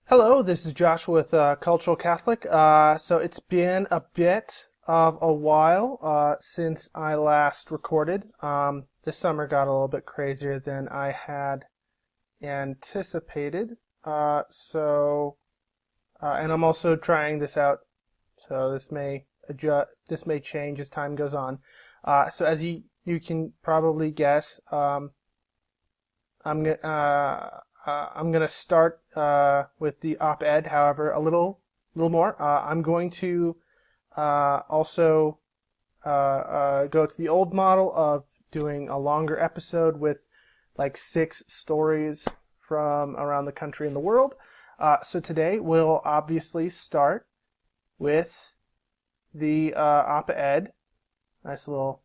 Hello, this is Josh with Cultural Catholic. So it's been a bit of a while since I last recorded. This summer got a little bit crazier than I had anticipated. And I'm also trying this out, so this may adjust, this may change as time goes on. So as you can probably guess, I'm I'm gonna start with the op-ed. However, a little more. I'm going to also go to the old model of doing a longer episode with like 6 stories from around the country and the world. So today we'll obviously start with the op-ed. Nice little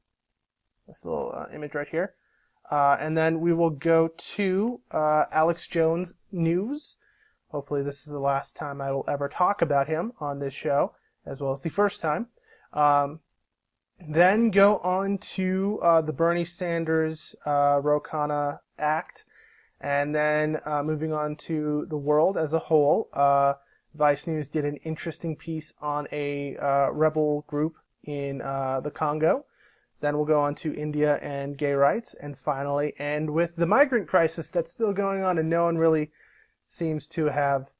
image right here. And then we will go to Alex Jones news. Hopefully this is the last time I will ever talk about him on this show, as well as the first time. Then go on to the Bernie Sanders Ro Khanna Act. And then moving on to the world as a whole. Vice News did an interesting piece on a rebel group in the Congo. Then we'll go on to India and gay rights, and finally end with the migrant crisis that's still going on and no one really seems to have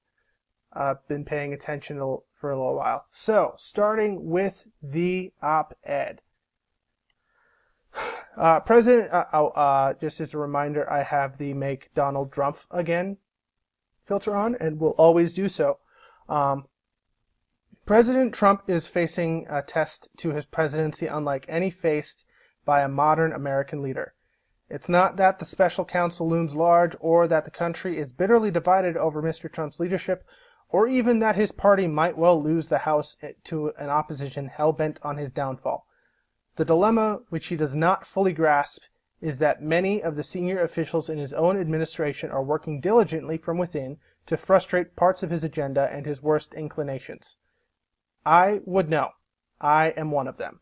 been paying attention for a little while. So, starting with the op-ed. Just as a reminder, I have the Make Donald Trump Again filter on, and will always do so. President Trump is facing a test to his presidency unlike any faced by a modern American leader. It's not that the special counsel looms large, or that the country is bitterly divided over Mr. Trump's leadership, or even that his party might well lose the House to an opposition hell-bent on his downfall. The dilemma, which he does not fully grasp, is that many of the senior officials in his own administration are working diligently from within to frustrate parts of his agenda and his worst inclinations. I would know. I am one of them.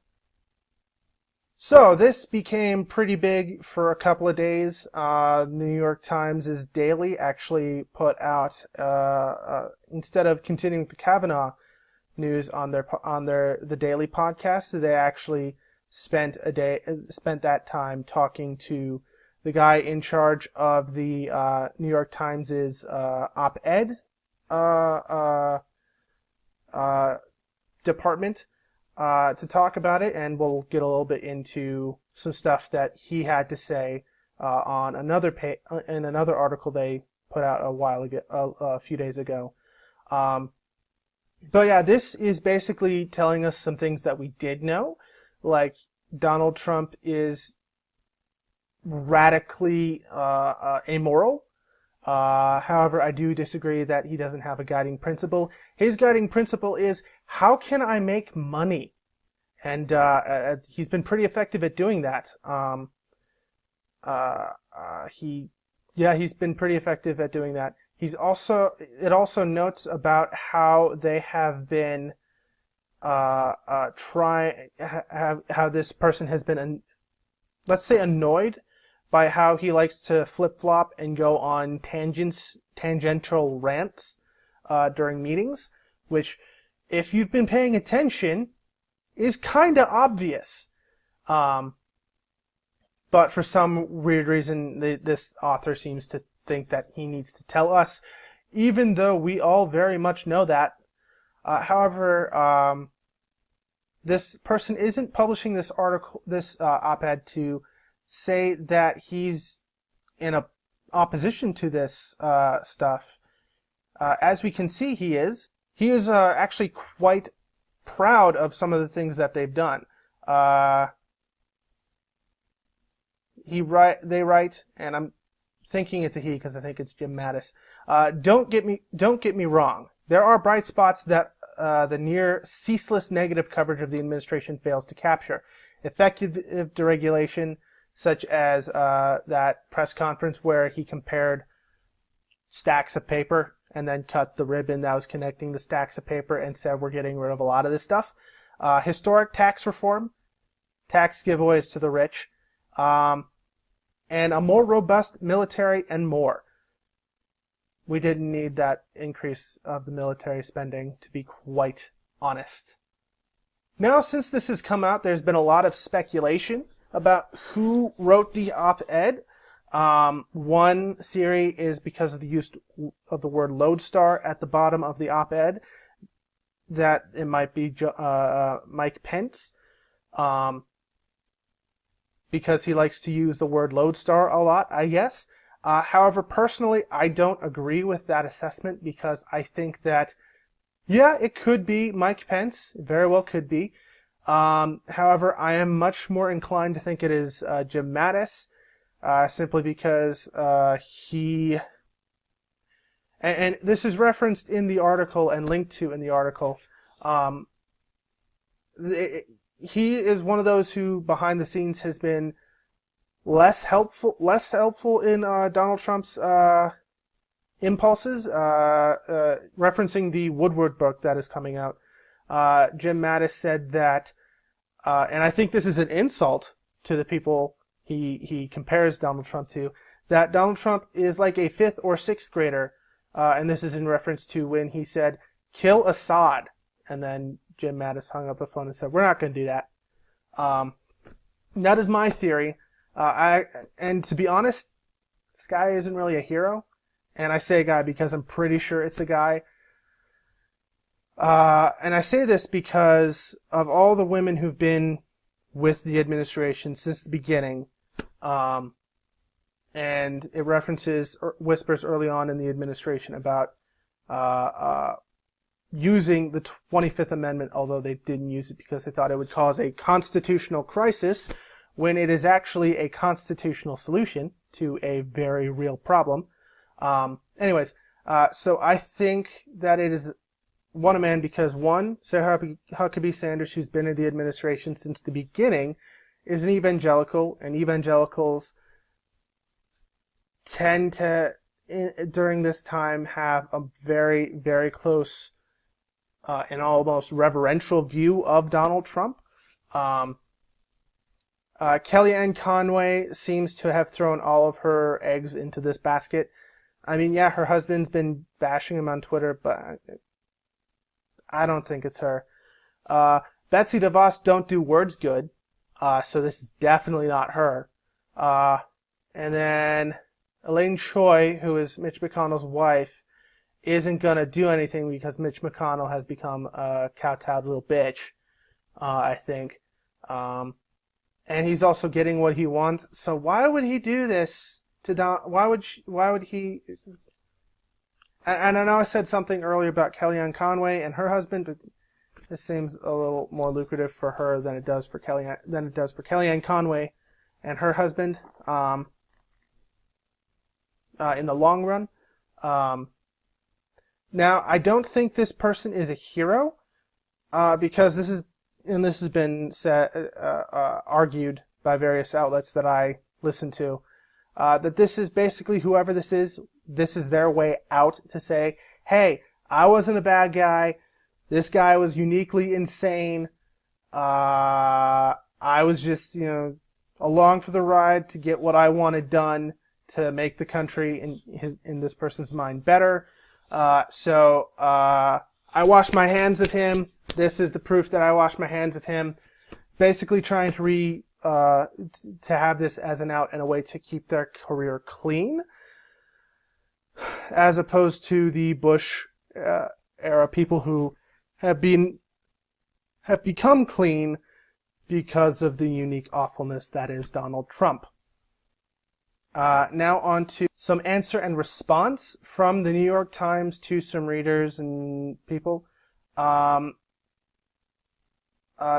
So this became pretty big for a couple of days. New York Times' Daily actually put out, instead of continuing with the Kavanaugh news on the Daily podcast, they actually spent that time talking to the guy in charge of the New York Times' op-ed department to talk about it, and we'll get a little bit into some stuff that he had to say on in another article they put out a few days ago. But yeah, this is basically telling us some things that we did know, like Donald Trump is radically amoral. However, I do disagree that he doesn't have a guiding principle. His guiding principle is, how can I make money? And he's been pretty effective at doing that. He's been pretty effective at doing that. It also notes about how they have been how this person has been, let's say, annoyed by how he likes to flip-flop and go on tangential rants during meetings, which, if you've been paying attention, is kind of obvious. But for some weird reason, this author seems to think that he needs to tell us, even though we all very much know that. However, this person isn't publishing this op-ed to say that he's in opposition to this stuff. As we can see, he is. He is actually quite proud of some of the things that they've done. They write, and I'm thinking it's a he because I think it's Jim Mattis. Don't get me wrong. There are bright spots that the near ceaseless negative coverage of the administration fails to capture. Effective deregulation, such as that press conference where he compared stacks of paper and then cut the ribbon that was connecting the stacks of paper and said we're getting rid of a lot of this stuff. Historic tax reform, tax giveaways to the rich, and a more robust military and more. we didn't need that increase of the military spending, to be quite honest. Now, since this has come out, there's been a lot of speculation about who wrote the op-ed. One theory is because of the use of the word lodestar at the bottom of the op-ed, that it might be Mike Pence, because he likes to use the word lodestar a lot, I guess. However, personally, I don't agree with that assessment, because I think that, yeah, it could be Mike Pence. It very well could be. However, I am much more inclined to think it is Jim Mattis, simply because he... And this is referenced in the article and linked to in the article. He is one of those who, behind the scenes, has been less helpful in Donald Trump's impulses, referencing the Woodward book that is coming out. Jim Mattis said that, and I think this is an insult to the people he compares Donald Trump to, that Donald Trump is like a 5th or 6th grader, and this is in reference to when he said, "Kill Assad," and then Jim Mattis hung up the phone and said, "We're not going to do that." That is my theory. And to be honest, this guy isn't really a hero. And I say guy because I'm pretty sure it's a guy. And I say this because of all the women who've been with the administration since the beginning. And it references whispers early on in the administration about using the 25th Amendment, although they didn't use it because they thought it would cause a constitutional crisis, when it is actually a constitutional solution to a very real problem. Anyways, so I think that it is one man because, one, Sarah Huckabee Sanders, who's been in the administration since the beginning, is an evangelical, and evangelicals tend to, during this time, have a very, very close and almost reverential view of Donald Trump. Kellyanne Conway seems to have thrown all of her eggs into this basket. I mean, yeah, her husband's been bashing him on Twitter, but I don't think it's her. Betsy DeVos don't do words good, so this is definitely not her. And then Elaine Choi, who is Mitch McConnell's wife, isn't going to do anything because Mitch McConnell has become a kowtowed little bitch, I think. And he's also getting what he wants. So why would he do this to Don? Why would he? And I know I said something earlier about Kellyanne Conway and her husband, but this seems a little more lucrative for her than it does for Kellyanne Conway and her husband. In the long run. Now, I don't think this person is a hero, because this has been argued by various outlets that I listen to, that this is basically, whoever this is their way out to say, hey, I wasn't a bad guy. This guy was uniquely insane. I was just, along for the ride to get what I wanted done to make the country, in this person's mind, better. So I wash my hands of him. This is the proof that I wash my hands of him. Basically trying to have this as an out and a way to keep their career clean, as opposed to the Bush era people who have become clean because of the unique awfulness that is Donald Trump. Now on to some answer and response from the New York Times to some readers and people.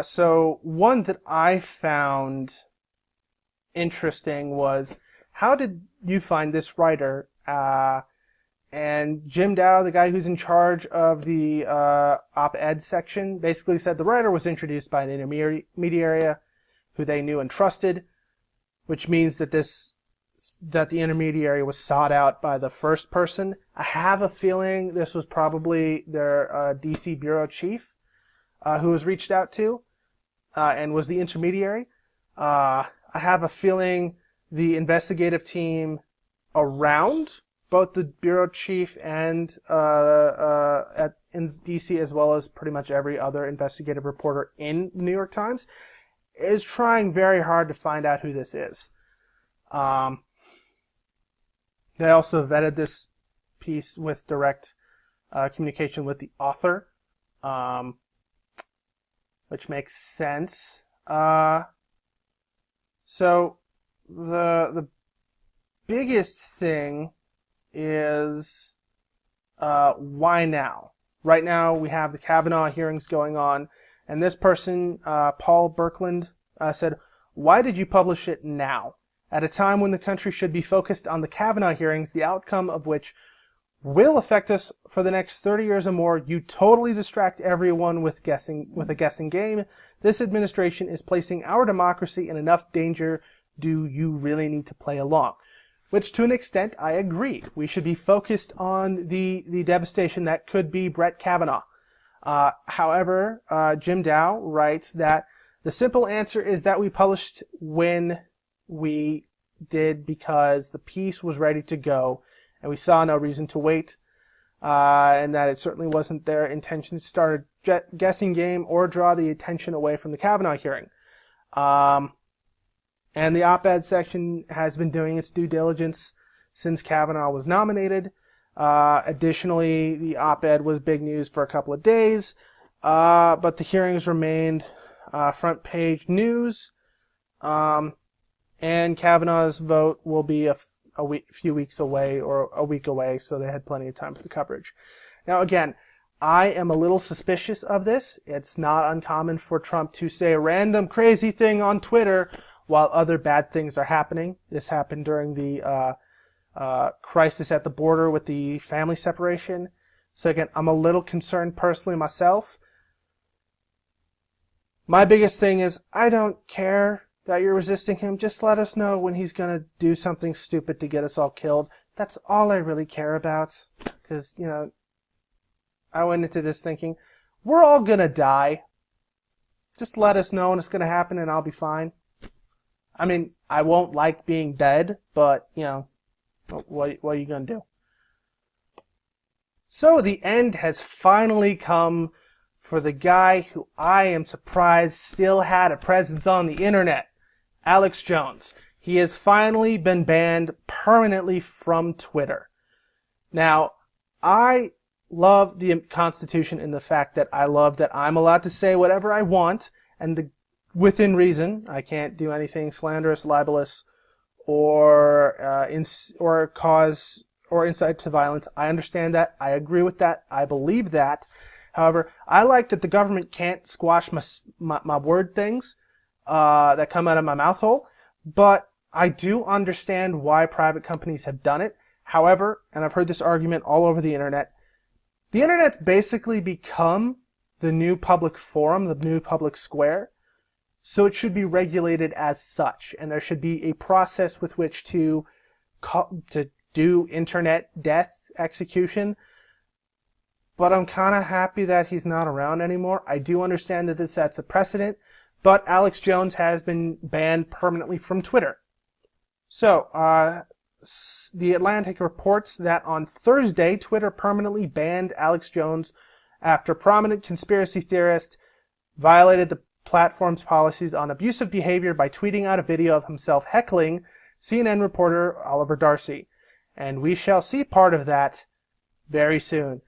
So one that I found interesting was, how did you find this writer? And Jim Dow, the guy who's in charge of the op-ed section, basically said the writer was introduced by an intermediary who they knew and trusted, which means that the intermediary was sought out by the first person. I have a feeling this was probably their DC bureau chief, who was reached out to, and was the intermediary. I have a feeling the investigative team around both the bureau chief and in DC, as well as pretty much every other investigative reporter in the New York Times, is trying very hard to find out who this is. They also vetted this piece with direct communication with the author, which makes sense. So the biggest thing is why now? Right now we have the Kavanaugh hearings going on, and this person, Paul Birkeland, said, "Why did you publish it now? At a time when the country should be focused on the Kavanaugh hearings, the outcome of which will affect us for the next 30 years or more, you totally distract everyone with a guessing game. This administration is placing our democracy in enough danger. Do you really need to play along?" Which, to an extent, I agree. We should be focused on the devastation that could be Brett Kavanaugh. However, Jim Dow writes that the simple answer is that we published when we did because the piece was ready to go and we saw no reason to wait, and that it certainly wasn't their intention to start a guessing game or draw the attention away from the Kavanaugh hearing. And the op-ed section has been doing its due diligence since Kavanaugh was nominated. Additionally, the op-ed was big news for a couple of days, but the hearings remained front page news. And Kavanaugh's vote will be a few weeks away, or a week away, so they had plenty of time for the coverage. Now, again, I am a little suspicious of this. It's not uncommon for Trump to say a random crazy thing on Twitter while other bad things are happening. This happened during the crisis at the border with the family separation. So again, I'm a little concerned personally myself. My biggest thing is I don't care that you're resisting him. Just let us know when he's going to do something stupid to get us all killed. That's all I really care about. Because, you know, I went into this thinking, we're all going to die. Just let us know when it's going to happen and I'll be fine. I mean, I won't like being dead, but, you know, what are you going to do? So the end has finally come for the guy who I am surprised still had a presence on the internet. Alex Jones. He has finally been banned permanently from Twitter. Now, I love the Constitution in the fact that I love that I'm allowed to say whatever I want, and within reason. I can't do anything slanderous, libelous, or cause or incite to violence. I understand that. I agree with that. I believe that. However, I like that the government can't squash my word things that come out of my mouth hole, but I do understand why private companies have done it. However, and I've heard this argument all over the internet's basically become the new public forum, the new public square, so it should be regulated as such, and there should be a process with which to do internet death execution. But I'm kind of happy that he's not around anymore. I do understand that this sets a precedent, but Alex Jones has been banned permanently from Twitter. So, The Atlantic reports that on Thursday, Twitter permanently banned Alex Jones after prominent conspiracy theorist violated the platform's policies on abusive behavior by tweeting out a video of himself heckling CNN reporter Oliver Darcy. And we shall see part of that very soon.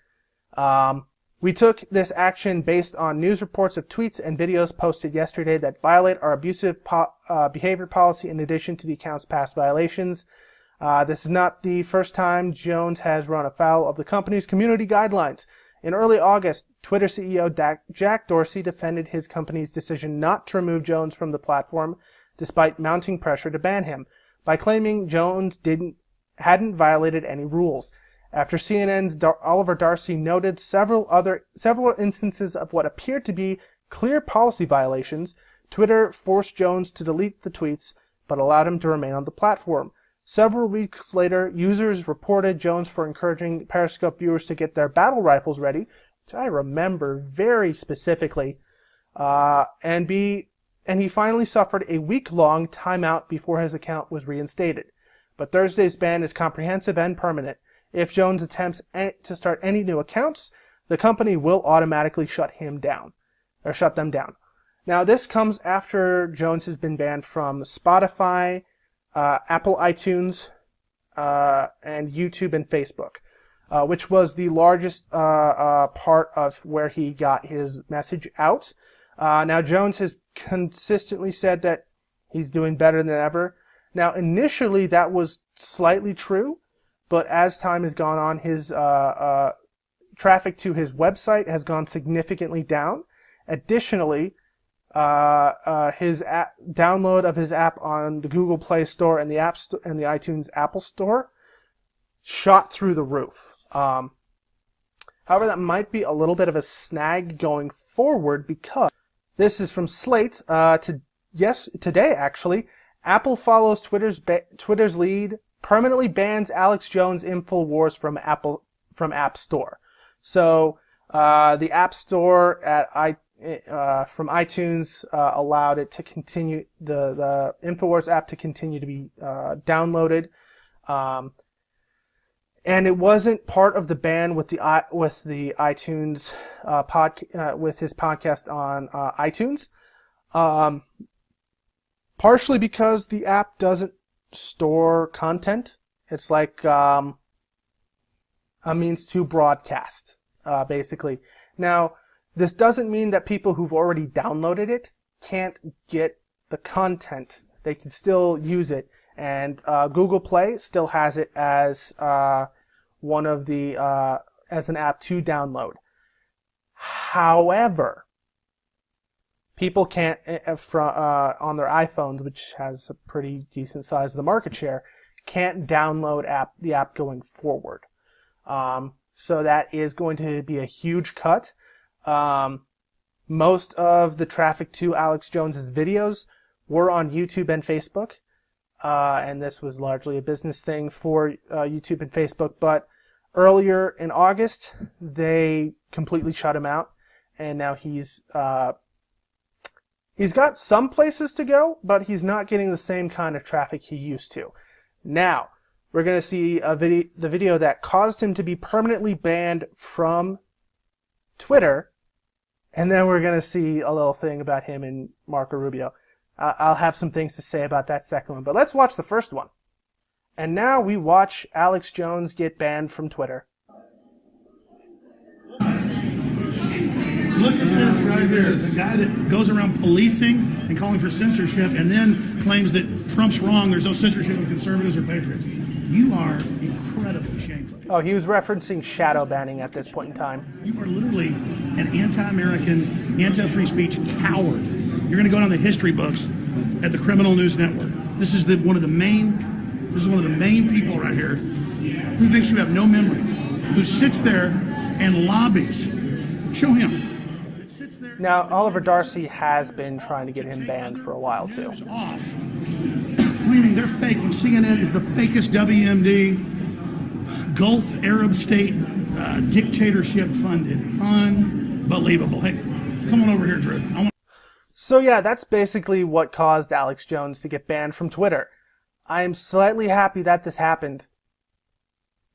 We took this action based on news reports of tweets and videos posted yesterday that violate our abusive behavior policy in addition to the account's past violations. This is not the first time Jones has run afoul of the company's community guidelines. In early August, Twitter CEO Jack Dorsey defended his company's decision not to remove Jones from the platform despite mounting pressure to ban him by claiming Jones hadn't violated any rules. After CNN's Oliver Darcy noted several instances of what appeared to be clear policy violations, Twitter forced Jones to delete the tweets but allowed him to remain on the platform. Several weeks later, users reported Jones for encouraging Periscope viewers to get their battle rifles ready, which I remember very specifically, and he finally suffered a week-long timeout before his account was reinstated. But Thursday's ban is comprehensive and permanent. If Jones attempts to start any new accounts, the company will automatically shut them down. Now, this comes after Jones has been banned from Spotify, Apple iTunes, and YouTube and Facebook, which was the largest part of where he got his message out. Now, Jones has consistently said that he's doing better than ever. Now, initially, that was slightly true, but as time has gone on, his traffic to his website has gone significantly down. Additionally, his download of his app on the Google Play Store and the iTunes Apple Store shot through the roof. However, that might be a little bit of a snag going forward, because this is from Slate. Today actually, Apple follows Twitter's lead, permanently bans Alex Jones' InfoWars from App Store. So the App Store from iTunes allowed it to continue, the InfoWars app to continue to be downloaded. And it wasn't part of the ban with the iTunes with his podcast on iTunes, partially because the app doesn't store content. It's like a means to broadcast, basically. Now, this doesn't mean that people who've already downloaded it can't get the content. They can still use it. And Google Play still has it as one of the as an app to download. However, people can't on their iPhones, which has a pretty decent size of the market share, can't download the app going forward. So that is going to be a huge cut. Most of the traffic to Alex Jones's videos were on YouTube and Facebook. And this was largely a business thing for YouTube and Facebook. But earlier in August, they completely shut him out. And now he's got some places to go, but he's not getting the same kind of traffic he used to. Now, we're going to see the video that caused him to be permanently banned from Twitter. And then we're going to see a little thing about him and Marco Rubio. I'll have some things to say about that second one, but let's watch the first one. And now we watch Alex Jones get banned from Twitter. Look at this right here. The guy that goes around policing and calling for censorship and then claims that Trump's wrong, there's no censorship of conservatives or patriots. You are incredibly shameful. Oh, he was referencing shadow banning at this point in time. You are literally an anti-American, anti-free speech coward. You're going to go down the history books at the Criminal News Network. This is one of the main people right here who thinks you have no memory, who sits there and lobbies. Show him. Now, Oliver Darcy has been trying to get him banned for a while too. Off, claiming they're fake when CNN is the fakest WMD, Gulf Arab state dictatorship funded. Unbelievable. Hey, come on over here, Drew. So yeah, that's basically what caused Alex Jones to get banned from Twitter. I am slightly happy that this happened,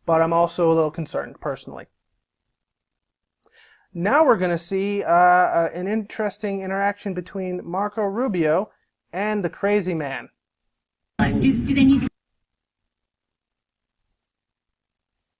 but I'm also a little concerned, personally. Now we're going to see an interesting interaction between Marco Rubio and the crazy man. Do they need...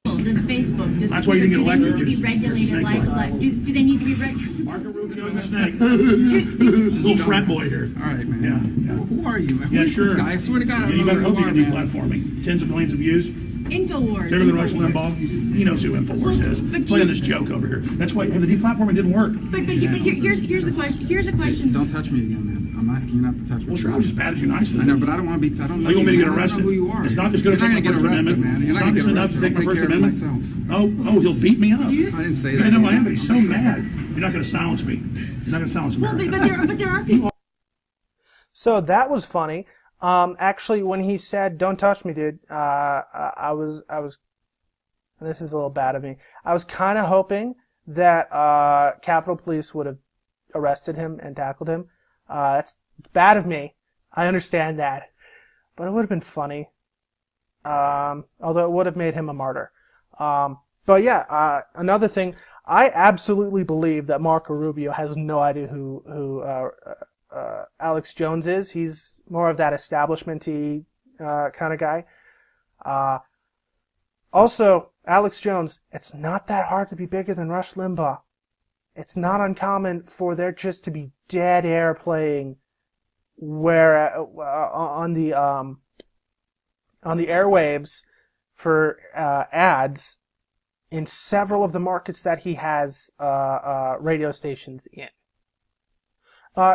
Does Facebook, does that's why you didn't get elected. Be regulated like do they need to be regulated? Marco Rubio and the snake. Little frat boy here. All right, man. Yeah. Who are you, man? Yeah, Who is sure. this guy? I swear to God, I don't you know better who hope you you are, can man. deplatforming. Tens of millions of views. InfoWars. Bigger than Rush Limbaugh. He knows who InfoWars is. Playing this joke over here. That's why the deplatforming didn't work. But here's the question. Here's a question. Don't touch me again, man. I'm asking you not to touch me. Well, sure, I just patted you nicely. I know, but I don't want to be. I don't know. You want me to get man. arrested? I don't know who you are. It's not just going to take my You're not First gonna get arrested, Amendment. man. You're It's not not going just to get enough to arrested. take I'll my take First care of it Amendment. myself. Oh, he'll beat me up. I didn't say that. I know I am, but he's so mad. You're not going to silence me. You're not going to silence me. But there are people. So that was funny. Actually, when he said, "Don't touch me, dude," I was, and this is a little bad of me, I was kind of hoping that Capitol Police would have arrested him and tackled him. That's bad of me. I understand that. But it would have been funny. Although it would have made him a martyr. But yeah, another thing, I absolutely believe that Marco Rubio has no idea who Alex Jones is. He's more of that establishment-y kind of guy. Also, Alex Jones, it's not that hard to be bigger than Rush Limbaugh. It's not uncommon for there just to be dead air playing where on the airwaves for ads in several of the markets that he has radio stations in.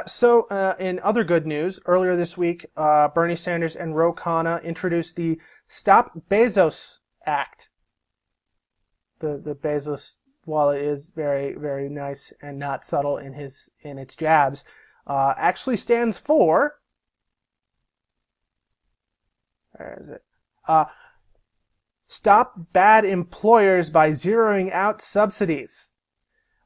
So in other good news, earlier this week, Bernie Sanders and Ro Khanna introduced the Stop BEZOS Act. The BEZOS, while it is very, very nice and not subtle in its jabs, actually stands for, where is it? Stop Bad Employers by Zeroing Out Subsidies.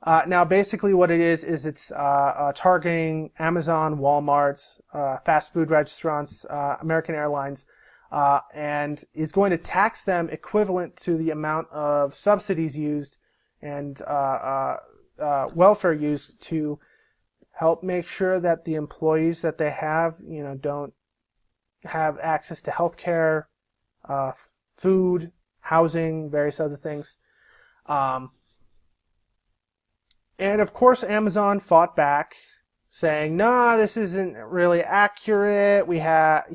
Now, basically what it is it's targeting Amazon, Walmart, fast food restaurants, American Airlines, and is going to tax them equivalent to the amount of subsidies used and welfare used to help make sure that the employees that they have, don't have access to health care, food, housing, various other things. And of course, Amazon fought back, saying, "No, this isn't really accurate.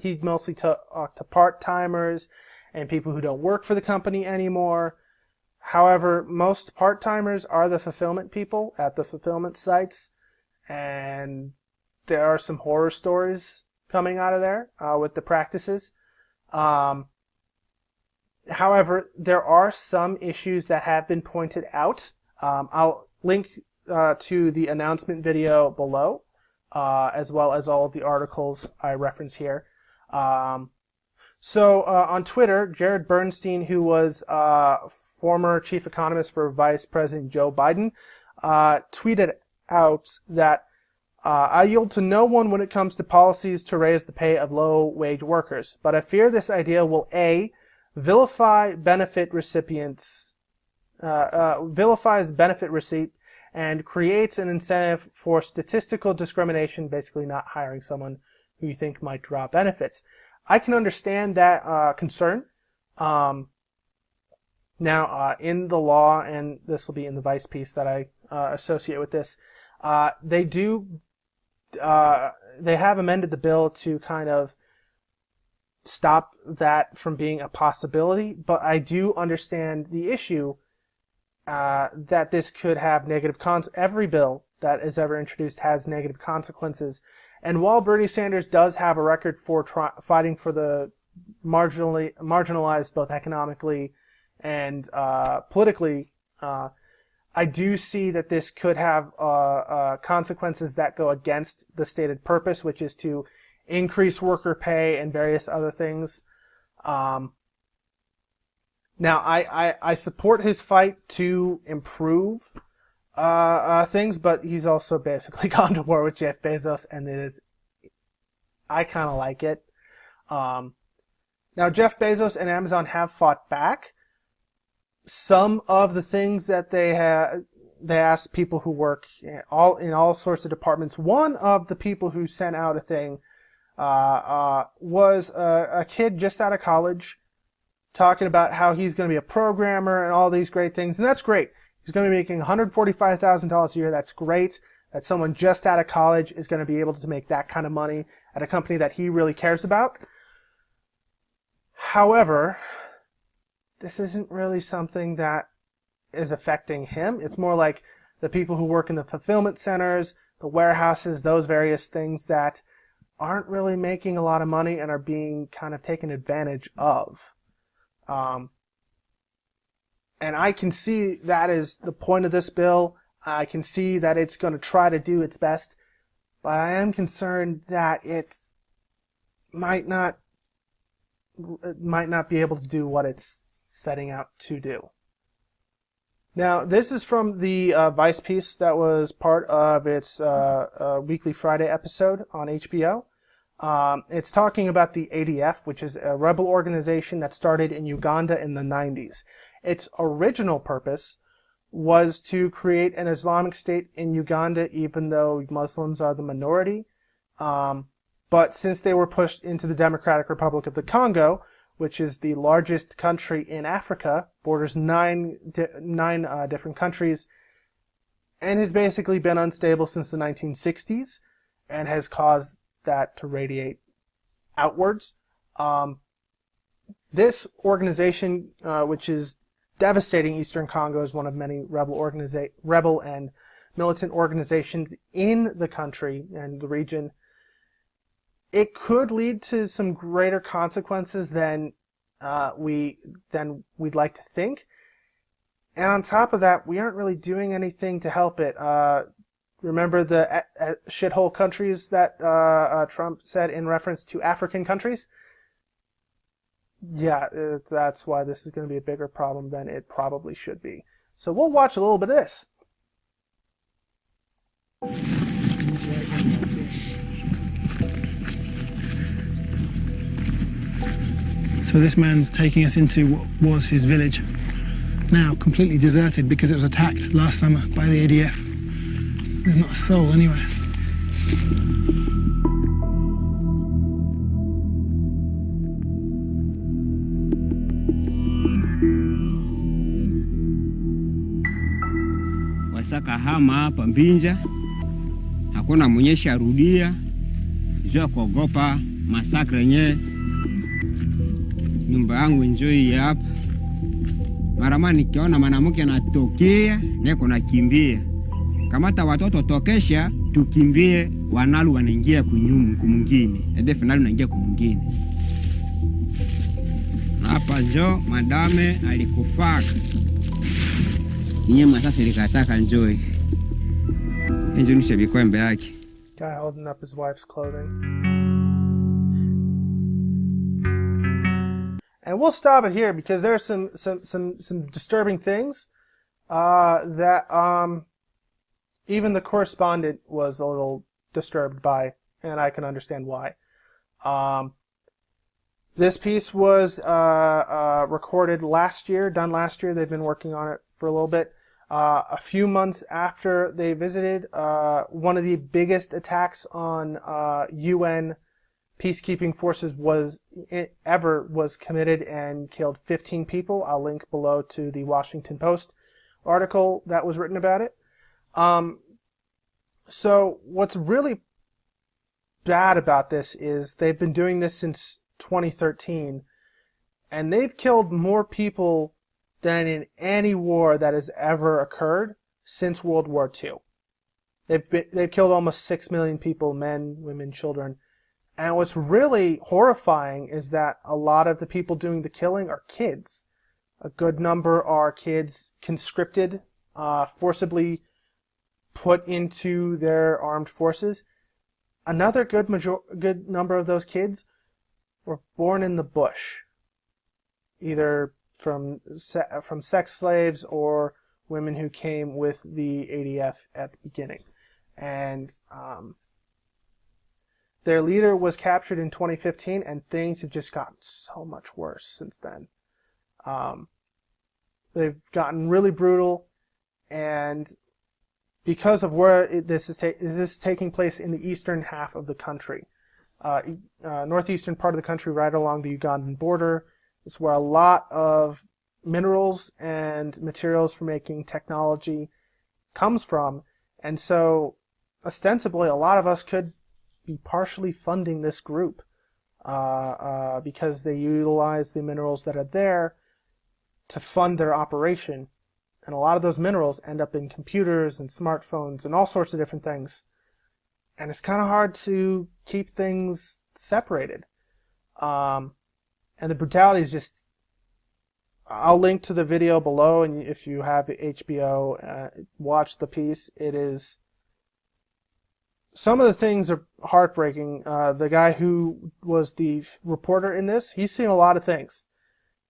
He mostly talked to part-timers and people who don't work for the company anymore." However, most part-timers are the fulfillment people at the fulfillment sites, and there are some horror stories coming out of there with the practices. However, there are some issues that have been pointed out. I'll link to the announcement video below, as well as all of the articles I reference here. So on Twitter, Jared Bernstein, who was former chief economist for Vice President Joe Biden, tweeted out that I yield to no one when it comes to policies to raise the pay of low-wage workers, but I fear this idea will A, vilifies benefit receipt and creates an incentive for statistical discrimination, basically not hiring someone who you think might draw benefits. I can understand that concern. Now, in the law, and this will be in the Vice piece that I associate with this, they have amended the bill to kind of stop that from being a possibility, but I do understand the issue that this could have negative every bill that is ever introduced has negative consequences. And while Bernie Sanders does have a record for fighting for the marginalized, both economically and politically, I do see that this could have consequences that go against the stated purpose, which is to increase worker pay and various other things. Now, I support his fight to improve things, but he's also basically gone to war with Jeff Bezos, and I kind of like it. Now, Jeff Bezos and Amazon have fought back. Some of the things that they asked people who work in all sorts of departments. One of the people who sent out a thing was a kid just out of college, talking about how he's going to be a programmer and all these great things, and that's great. He's going to be making $145,000 a year. That's great that someone just out of college is going to be able to make that kind of money at a company that he really cares about. However, this isn't really something that is affecting him. It's more like the people who work in the fulfillment centers, the warehouses, those various things that aren't really making a lot of money and are being kind of taken advantage of. And I can see that is the point of this bill. I can see that it's going to try to do its best, but I am concerned that it might not be able to do what it's setting out to do. Now, this is from the Vice piece that was part of its Weekly Friday episode on HBO. It's talking about the ADF, which is a rebel organization that started in Uganda in the 90s. Its original purpose was to create an Islamic State in Uganda, even though Muslims are the minority. But since they were pushed into the Democratic Republic of the Congo, which is the largest country in Africa, borders nine different countries, and has basically been unstable since the 1960s, and has caused that to radiate outwards. This organization, which is devastating Eastern Congo, is one of many rebel and militant organizations in the country and the region. It could lead to some greater consequences than we'd like to think. And on top of that, we aren't really doing anything to help it. Remember the shithole countries that Trump said in reference to African countries? Yeah, that's why this is going to be a bigger problem than it probably should be. So we'll watch a little bit of this. So this man's taking us into what was his village, now completely deserted because it was attacked last summer by the ADF. There's not a soul anywhere. Wasaka hama hapa Mbinja, hakuna mwenye sharudia, jua kuogopa masakre nye. Nyumba yangu enjoy hapa. Marama nikiona mwanamke anatokea, niko nakimbia. Kamata watoto tokesha, tukimbie, wanalu wanaingia kumwingine. Edefu nalu wanaingia kumwingine. Hapa njo madame alikufaka. Nyema sasa likataka enjoy. Enjoy nishe bikwembe yake. Guy holding up his wife's clothing. And we'll stop it here because there's some disturbing things that even the correspondent was a little disturbed by, and I can understand why. This piece was recorded last year, done last year. They've been working on it for a little bit. A few months after they visited, one of the biggest attacks on UN peacekeeping forces was committed and killed 15 people. I'll link below to the Washington Post article that was written about it. So what's really bad about this is they've been doing this since 2013, and they've killed more people than in any war that has ever occurred since World War II. They've killed almost 6 million people, men, women, children. And what's really horrifying is that a lot of the people doing the killing are kids. A good number are kids conscripted, forcibly put into their armed forces. Another good number of those kids were born in the bush, either from sex slaves or women who came with the ADF at the beginning. And their leader was captured in 2015, and things have just gotten so much worse since then. They've gotten really brutal, and because of where this is taking place in the eastern half of the country, northeastern part of the country, right along the Ugandan border, is where a lot of minerals and materials for making technology comes from, and so ostensibly a lot of us could be partially funding this group because they utilize the minerals that are there to fund their operation. And a lot of those minerals end up in computers and smartphones and all sorts of different things. And it's kind of hard to keep things separated. And the brutality is just... I'll link to the video below, and if you have HBO, watch the piece. It is... Some of the things are heartbreaking. The guy who was the reporter in this, he's seen a lot of things.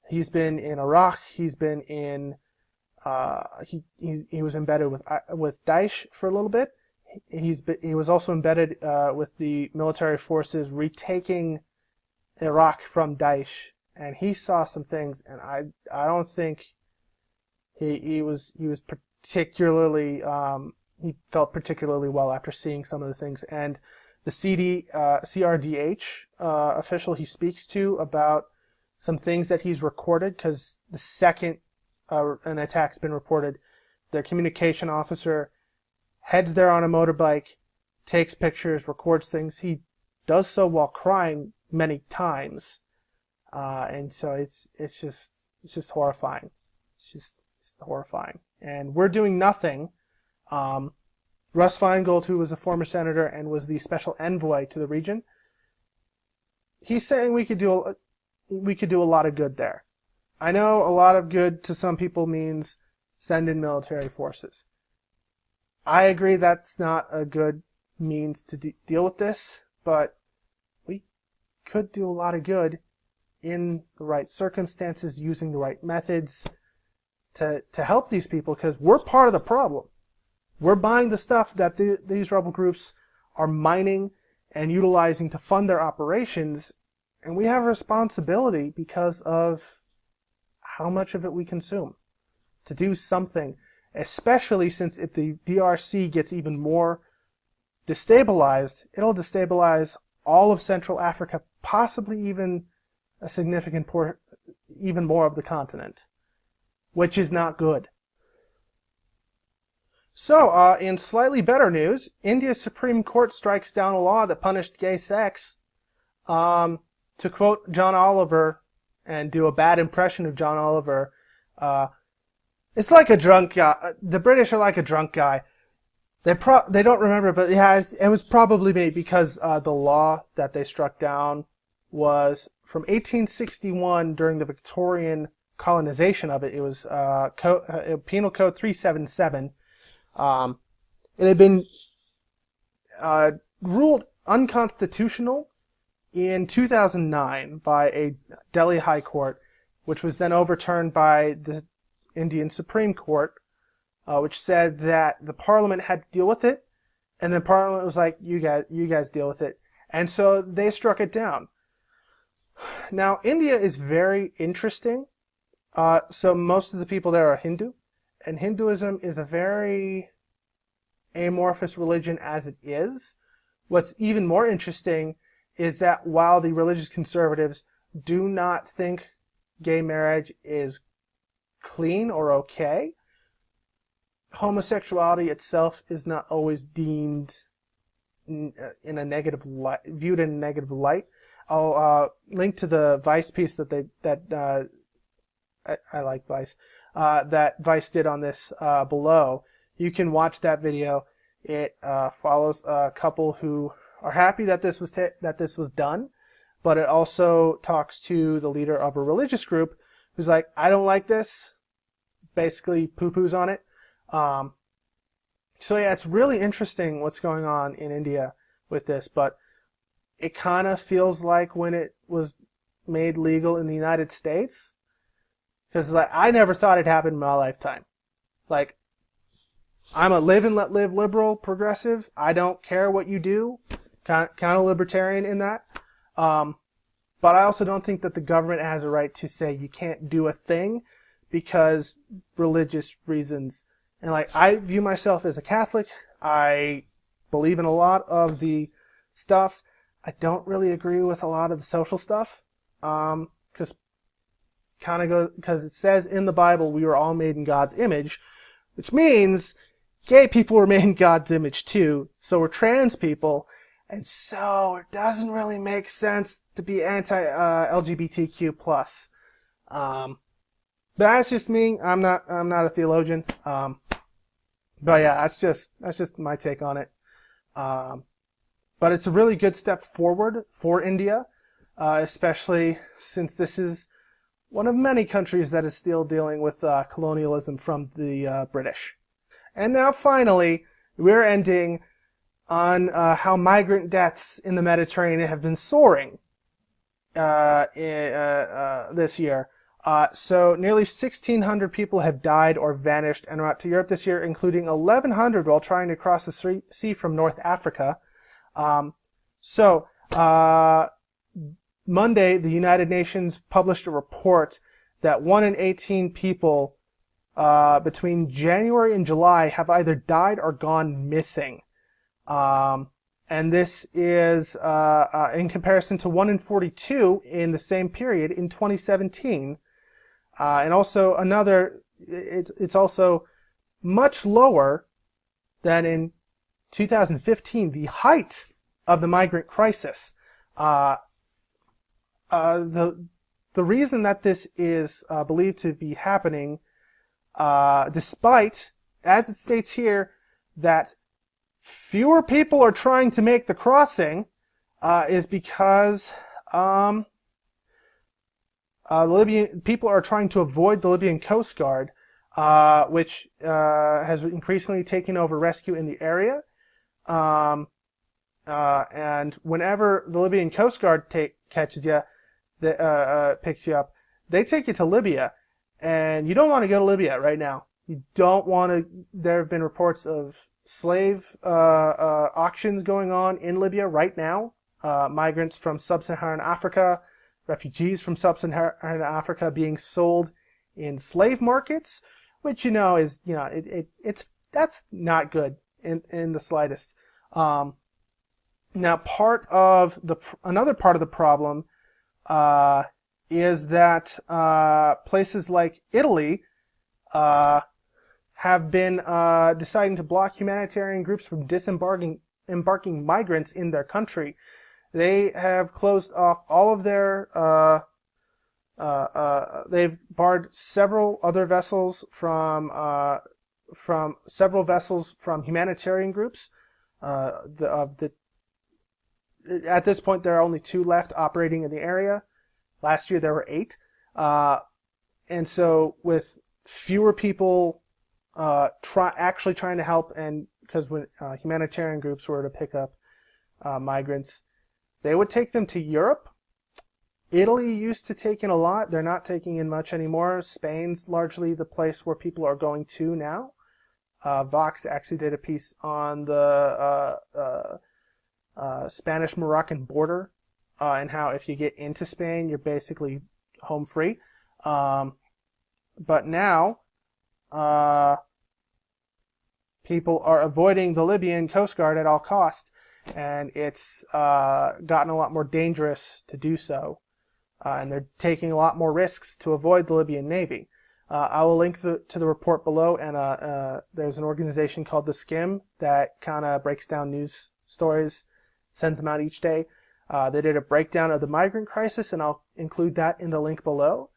He's been in Iraq. He's been in... he was embedded with Daesh for a little bit. He was also embedded with the military forces retaking Iraq from Daesh, and he saw some things, and I don't think He was particularly he felt particularly well after seeing some of the things. And the CRDH official he speaks to about some things that he's recorded, because the second an attack's been reported, their communication officer heads there on a motorbike, takes pictures, records things. He does so while crying many times, and so it's just horrifying. It's horrifying, and we're doing nothing. Russ Feingold, who was a former senator and was the special envoy to the region, he's saying we could do a lot of good there. I know a lot of good to some people means send in military forces. I agree that's not a good means to deal with this, but we could do a lot of good in the right circumstances, using the right methods to help these people, because we're part of the problem. We're buying the stuff that these rebel groups are mining and utilizing to fund their operations, and we have a responsibility because of how much of it we consume to do something, especially since if the DRC gets even more destabilized, it'll destabilize all of Central Africa, possibly even a significant even more of the continent, which is not good. So, in slightly better news, India's Supreme Court strikes down a law that punished gay sex. To quote John Oliver, and do a bad impression of John Oliver, it's like a drunk guy. The British are like a drunk guy. They don't remember, but it was probably made because the law that they struck down was from 1861 during the Victorian colonization of it. It was Penal Code 377. It had been ruled unconstitutional in 2009 by a Delhi High Court, which was then overturned by the Indian Supreme Court, which said that the Parliament had to deal with it, and the Parliament was like, you guys deal with it. And so they struck it down. Now, India is very interesting. So most of the people there are Hindu, and Hinduism is a very amorphous religion as it is. What's even more interesting is that while the religious conservatives do not think gay marriage is clean or okay, homosexuality itself is not always deemed in a negative light, viewed in a negative light. I'll link to the Vice piece I like Vice, that Vice did on this below. You can watch that video. It follows a couple who are happy that this was done, but it also talks to the leader of a religious group who's like, I don't like this, basically poo-poos on it. So yeah, it's really interesting what's going on in India with this, but it kind of feels like when it was made legal in the United States, because like I never thought it happened in my lifetime. Like, I'm a live and let live liberal progressive. I don't care what you do. Kind of libertarian in that. But I also don't think that the government has a right to say you can't do a thing because religious reasons. And like, I view myself as a Catholic. I believe in a lot of the stuff. I don't really agree with a lot of the social stuff. Because it says in the Bible we were all made in God's image, which means gay people were made in God's image too. So were trans people. And so it doesn't really make sense to be anti-LGBTQ+. But that's just me. I'm not a theologian. But yeah, that's just my take on it. But it's a really good step forward for India, especially since this is one of many countries that is still dealing with colonialism from the British. And now finally, we're ending on how migrant deaths in the Mediterranean have been soaring this year. So nearly 1,600 people have died or vanished en route to Europe this year, including 1,100 while trying to cross the sea from North Africa. Monday, the United Nations published a report that 1 in 18 people between January and July have either died or gone missing. And this is in comparison to 1 in 42 in the same period in 2017. And also it's also much lower than in 2015, the height of the migrant crisis. The reason that this is believed to be happening, despite, as it states here, that fewer people are trying to make the crossing, is because Libyan people are trying to avoid the Libyan Coast Guard, which has increasingly taken over rescue in the area. And whenever the Libyan Coast Guard catches you, picks you up, they take you to Libya, and you don't want to go to Libya right now. You don't want to. There have been reports of slave auctions going on in Libya right now. Migrants from sub-Saharan Africa, refugees from sub-Saharan Africa being sold in slave markets, which is that's not good in the slightest. Now, another part of the problem is that places like Italy have been deciding to block humanitarian groups from embarking migrants in their country. They have closed off all of their. They've barred several other vessels from humanitarian groups. At this point, there are only 2 left operating in the area. Last year, there were 8. And so, with fewer people actually trying to help, and because when humanitarian groups were to pick up migrants, they would take them to Europe. Italy used to take in a lot. They're not taking in much anymore. Spain's largely the place where people are going to now. Vox actually did a piece on the Spanish-Moroccan border and how if you get into Spain, you're basically home free. But now, people are avoiding the Libyan Coast Guard at all costs, and it's gotten a lot more dangerous to do so. And they're taking a lot more risks to avoid the Libyan Navy. I will link to the report below, and there's an organization called The Skim that kind of breaks down news stories, sends them out each day. They did a breakdown of the migrant crisis, and I'll include that in the link below.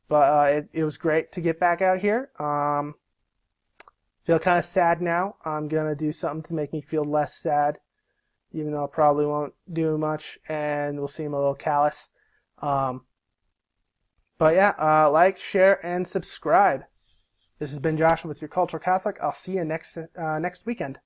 But it was great to get back out here. Feel kind of sad now. I'm going to do something to make me feel less sad, even though I probably won't do much, and we'll seem a little callous. But yeah, like, share, and subscribe. This has been Joshua with Your Cultural Catholic. I'll see you next weekend.